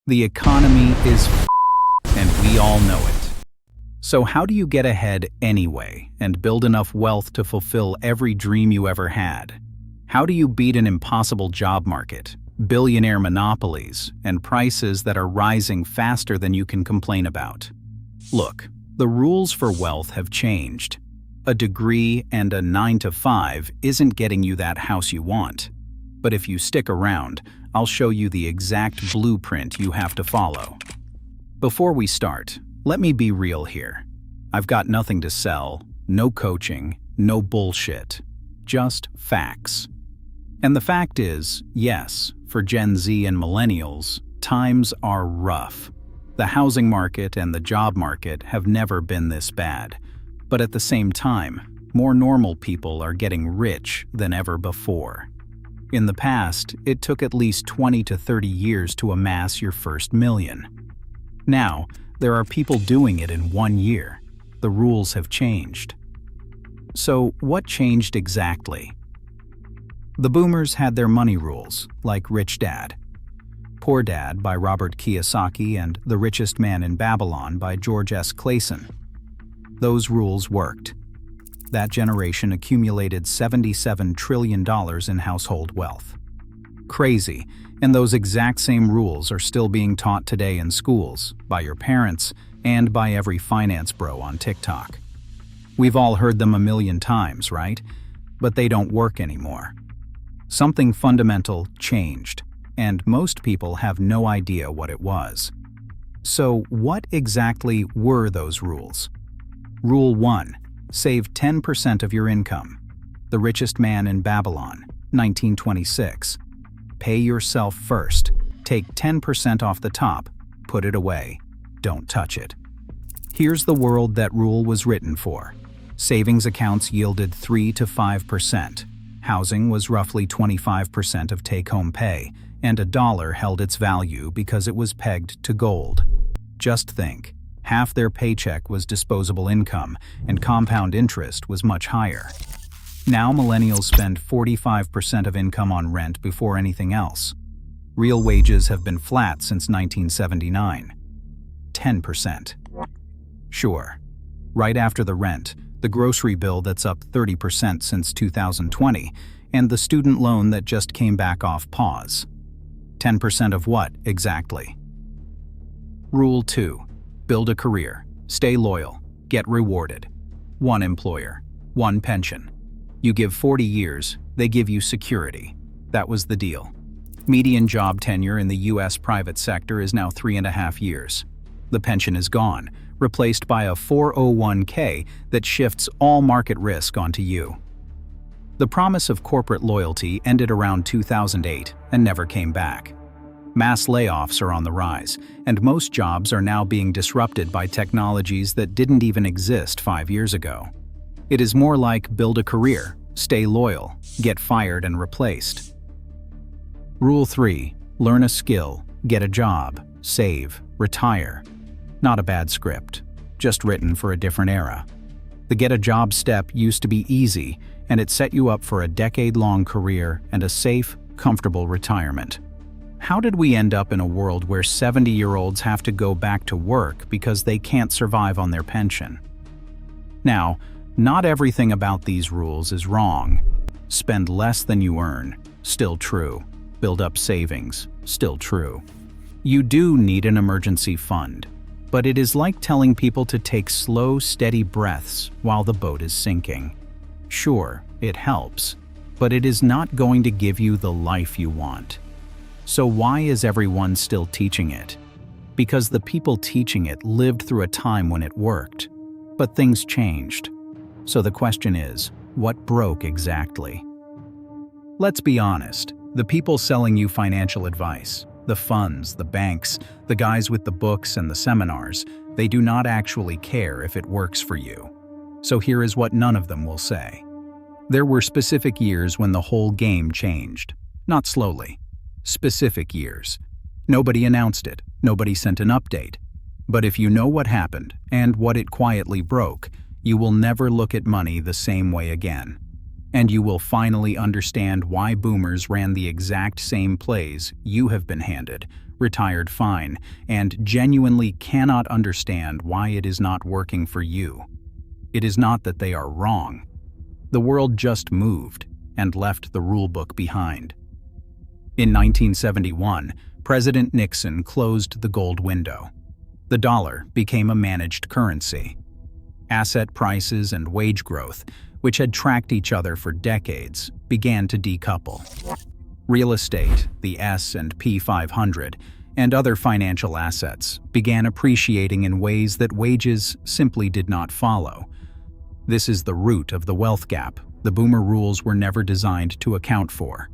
The economy is and we all know it. So how do you get ahead anyway and build enough wealth to fulfill every dream you ever had? How do you beat an impossible job market, billionaire monopolies, and prices that are rising faster than you can complain about? Look, the rules for wealth have changed. A degree and a 9-to-5 isn't getting you that house you want. But if you stick around, I'll show you the exact blueprint you have to follow. Before we start, let me be real here. I've got nothing to sell, no coaching, no bullshit. Just facts. And the fact is, yes, for Gen Z and millennials, times are rough. The housing market and the job market have never been this bad. But at the same time, more normal people are getting rich than ever before. In the past, it took at least 20 to 30 years to amass your first million. Now, there are people doing it in 1 year. The rules have changed. So, what changed exactly? The boomers had their money rules, like Rich Dad, Poor Dad by Robert Kiyosaki and The Richest Man in Babylon by George S. Clason. Those rules worked. That generation accumulated $77 trillion in household wealth. Crazy, and those exact same rules are still being taught today in schools, by your parents, and by every finance bro on TikTok. We've all heard them a million times, right? But they don't work anymore. Something fundamental changed, and most people have no idea what it was. So what exactly were those rules? Rule 1. Save 10% of your income. The Richest Man in Babylon, 1926. Pay yourself first. Take 10% off the top. Put it away. Don't touch it. Here's the world that rule was written for. Savings accounts yielded 3 to 5%. Housing was roughly 25% of take-home pay, and a dollar held its value because it was pegged to gold. Just think. Half their paycheck was disposable income, and compound interest was much higher. Now millennials spend 45% of income on rent before anything else. Real wages have been flat since 1979. 10%. Sure. Right after the rent, the grocery bill that's up 30% since 2020, and the student loan that just came back off pause. 10% of what, exactly? Rule 2. Build a career, stay loyal, get rewarded. 1 employer, 1 pension. You give 40 years, they give you security. That was the deal. Median job tenure in the US private sector is now 3.5 years. The pension is gone, replaced by a 401k that shifts all market risk onto you. The promise of corporate loyalty ended around 2008 and never came back. Mass layoffs are on the rise, and most jobs are now being disrupted by technologies that didn't even exist 5 years ago. It is more like build a career, stay loyal, get fired and replaced. Rule 3. Learn a skill, get a job, save, retire. Not a bad script, just written for a different era. The get a job step used to be easy, and it set you up for a decade-long career and a safe, comfortable retirement. How did we end up in a world where 70-year-olds have to go back to work because they can't survive on their pension? Now, not everything about these rules is wrong. Spend less than you earn, still true. Build up savings, still true. You do need an emergency fund, but it is like telling people to take slow, steady breaths while the boat is sinking. Sure, it helps, but it is not going to give you the life you want. So why is everyone still teaching it? Because the people teaching it lived through a time when it worked. But things changed. So the question is, what broke exactly? Let's be honest, the people selling you financial advice, the funds, the banks, the guys with the books and the seminars, they do not actually care if it works for you. So here is what none of them will say. There were specific years when the whole game changed. Not slowly. Specific years. Nobody announced it. Nobody sent an update. But if you know what happened and what it quietly broke, you will never look at money the same way again. And you will finally understand why boomers ran the exact same plays you have been handed, retired fine, and genuinely cannot understand why it is not working for you. It is not that they are wrong. The world just moved and left the rulebook behind. In 1971, President Nixon closed the gold window. The dollar became a managed currency. Asset prices and wage growth, which had tracked each other for decades, began to decouple. Real estate, the S&P 500, and other financial assets began appreciating in ways that wages simply did not follow. This is the root of the wealth gap the boomer rules were never designed to account for.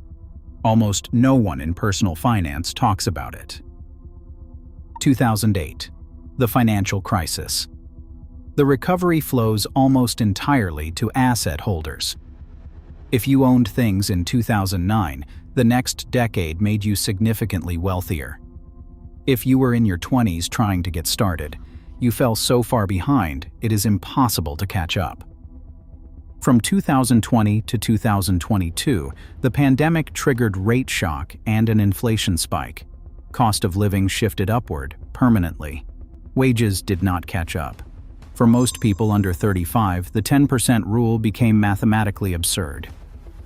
Almost no one in personal finance talks about it. 2008. The financial crisis. The recovery flows almost entirely to asset holders. If you owned things in 2009, the next decade made you significantly wealthier. If you were in your 20s trying to get started, you fell so far behind it is impossible to catch up. From 2020 to 2022, the pandemic triggered rate shock and an inflation spike. Cost of living shifted upward permanently. Wages did not catch up. For most people under 35, the 10% rule became mathematically absurd.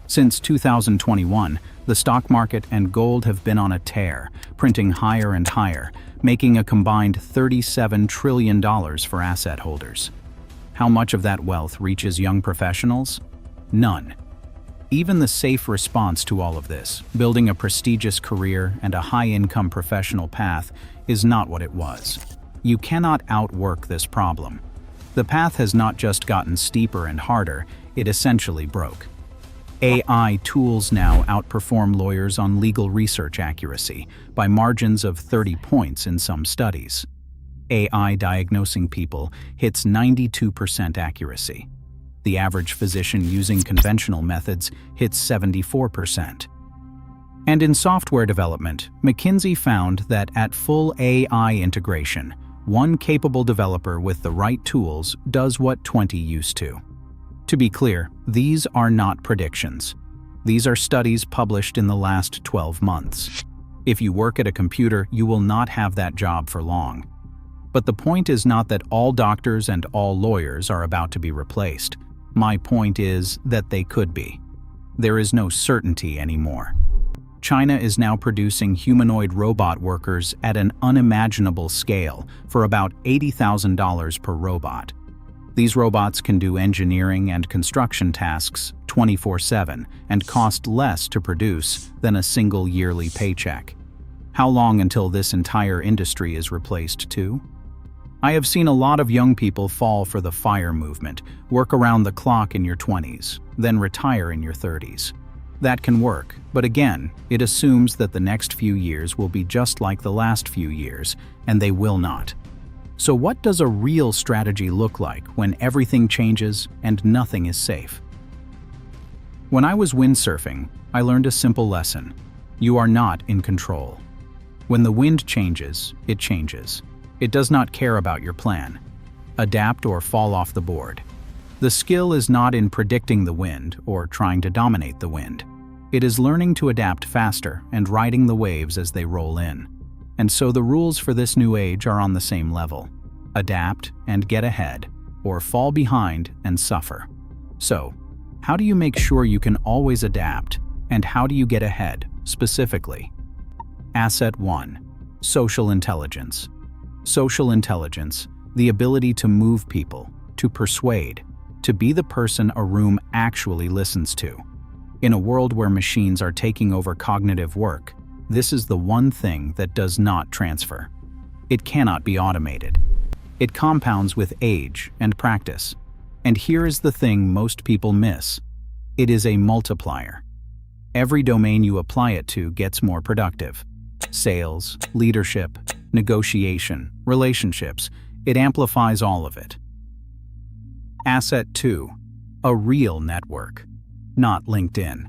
Since 2021, the stock market and gold have been on a tear, printing higher and higher, making a combined $37 trillion for asset holders. How much of that wealth reaches young professionals? None. Even the safe response to all of this, building a prestigious career and a high-income professional path, is not what it was. You cannot outwork this problem. The path has not just gotten steeper and harder, it essentially broke. AI tools now outperform lawyers on legal research accuracy by margins of 30 points in some studies. AI diagnosing people hits 92% accuracy. The average physician using conventional methods hits 74%. And in software development, McKinsey found that at full AI integration, one capable developer with the right tools does what 20 used to. To be clear, these are not predictions. These are studies published in the last 12 months. If you work at a computer, you will not have that job for long. But the point is not that all doctors and all lawyers are about to be replaced. My point is that they could be. There is no certainty anymore. China is now producing humanoid robot workers at an unimaginable scale for about $80,000 per robot. These robots can do engineering and construction tasks 24/7 and cost less to produce than a single yearly paycheck. How long until this entire industry is replaced too? I have seen a lot of young people fall for the FIRE movement, work around the clock in your 20s, then retire in your 30s. That can work, but again, it assumes that the next few years will be just like the last few years, and they will not. So what does a real strategy look like when everything changes and nothing is safe? When I was windsurfing, I learned a simple lesson. You are not in control. When the wind changes, it changes. It does not care about your plan. Adapt or fall off the board. The skill is not in predicting the wind or trying to dominate the wind. It is learning to adapt faster and riding the waves as they roll in. And so the rules for this new age are on the same level. Adapt and get ahead, or fall behind and suffer. So, how do you make sure you can always adapt, and how do you get ahead, specifically? Asset 1. Social intelligence. Social intelligence, the ability to move people, to persuade, to be the person a room actually listens to. In a world where machines are taking over cognitive work, this is the one thing that does not transfer. It cannot be automated. It compounds with age and practice. And here is the thing most people miss. It is a multiplier. Every domain you apply it to gets more productive. Sales, leadership, negotiation, relationships, it amplifies all of it. Asset 2. A real network, not LinkedIn.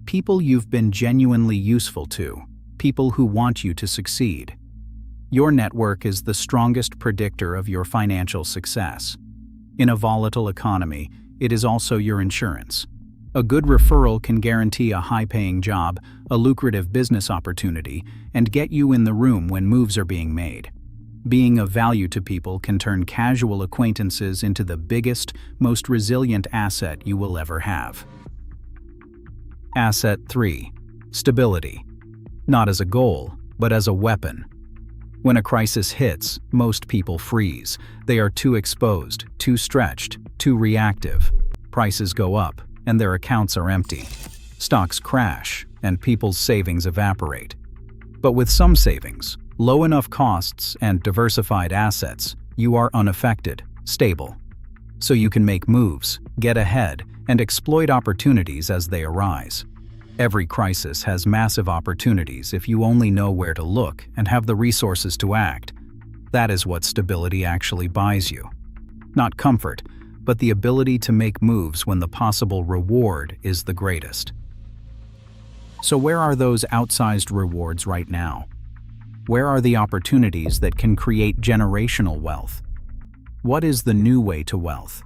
People you've been genuinely useful to, people who want you to succeed. Your network is the strongest predictor of your financial success. In a volatile economy, it is also your insurance. A good referral can guarantee a high-paying job, a lucrative business opportunity, and get you in the room when moves are being made. Being of value to people can turn casual acquaintances into the biggest, most resilient asset you will ever have. Asset 3. Stability. Not as a goal, but as a weapon. When a crisis hits, most people freeze. They are too exposed, too stretched, too reactive. Prices go up, and their accounts are empty. Stocks crash, and people's savings evaporate. But with some savings, low enough costs, and diversified assets, you are unaffected, stable. So you can make moves, get ahead, and exploit opportunities as they arise. Every crisis has massive opportunities if you only know where to look and have the resources to act. That is what stability actually buys you. Not comfort, but the ability to make moves when the possible reward is the greatest. So where are those outsized rewards right now? Where are the opportunities that can create generational wealth? What is the new way to wealth?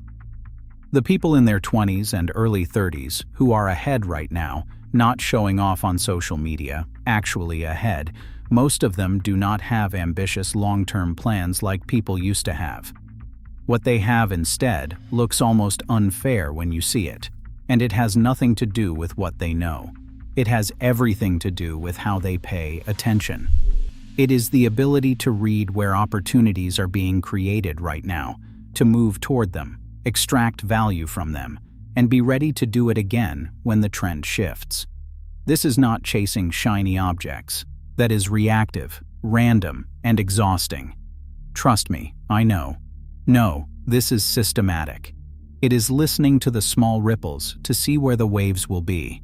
The people in their 20s and early 30s who are ahead right now, not showing off on social media, actually ahead, most of them do not have ambitious long-term plans like people used to have. What they have instead looks almost unfair when you see it, and it has nothing to do with what they know. It has everything to do with how they pay attention. It is the ability to read where opportunities are being created right now, to move toward them, extract value from them, and be ready to do it again when the trend shifts. This is not chasing shiny objects. That is reactive, random, and exhausting. Trust me, I know. No, this is systematic. It is listening to the small ripples to see where the waves will be.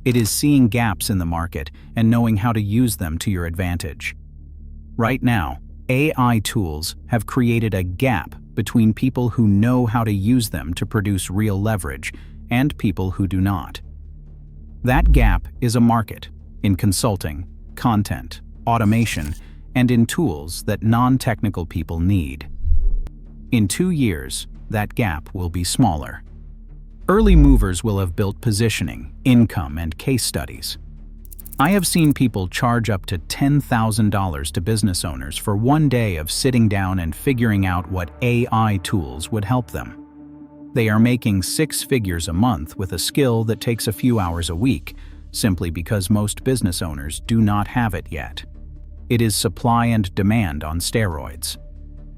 It is seeing gaps in the market and knowing how to use them to your advantage. Right now, AI tools have created a gap between people who know how to use them to produce real leverage and people who do not. That gap is a market in consulting, content, automation, and in tools that non-technical people need. In 2 years, that gap will be smaller. Early movers will have built positioning, income, and case studies. I have seen people charge up to $10,000 to business owners for one day of sitting down and figuring out what AI tools would help them. They are making 6 figures a month with a skill that takes a few hours a week, simply because most business owners do not have it yet. It is supply and demand on steroids.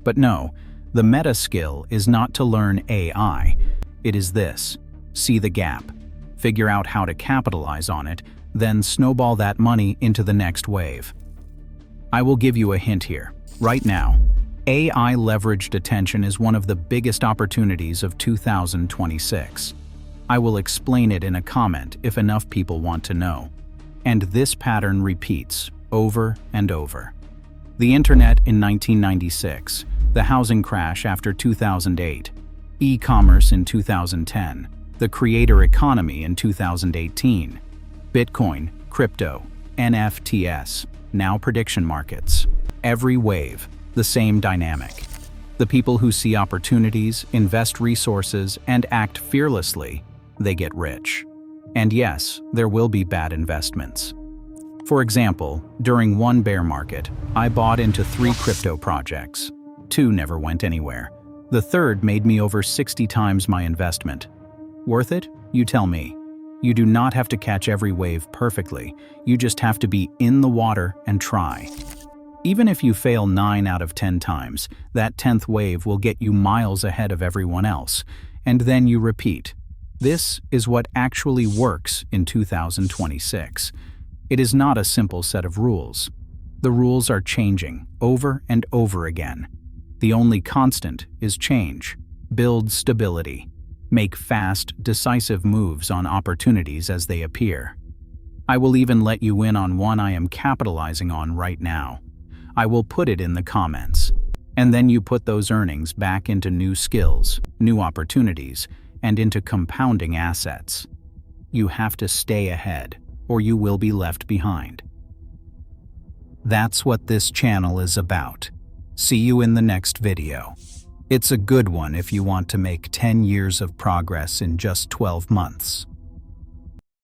But no, the meta skill is not to learn AI. It is this: see the gap, figure out how to capitalize on it, then snowball that money into the next wave. I will give you a hint here. Right now, AI leveraged attention is one of the biggest opportunities of 2026. I will explain it in a comment if enough people want to know. And this pattern repeats over and over. The internet in 1996, the housing crash after 2008, e-commerce in 2010, the creator economy in 2018, Bitcoin, crypto, NFTs, now prediction markets. Every wave, the same dynamic. The people who see opportunities, invest resources, and act fearlessly, they get rich. And yes, there will be bad investments. For example, during one bear market, I bought into 3 crypto projects. 2 never went anywhere. The third made me over 60 times my investment. Worth it? You tell me. You do not have to catch every wave perfectly. You just have to be in the water and try. Even if you fail 9 out of 10 times, that 10th wave will get you miles ahead of everyone else, and then you repeat. This is what actually works in 2026. It is not a simple set of rules. The rules are changing over and over again. The only constant is change. Build stability. Make fast, decisive moves on opportunities as they appear. I will even let you in on one I am capitalizing on right now. I will put it in the comments. And then you put those earnings back into new skills, new opportunities, and into compounding assets. You have to stay ahead, or you will be left behind. That's what this channel is about. See you in the next video. It's a good one if you want to make 10 years of progress in just 12 months.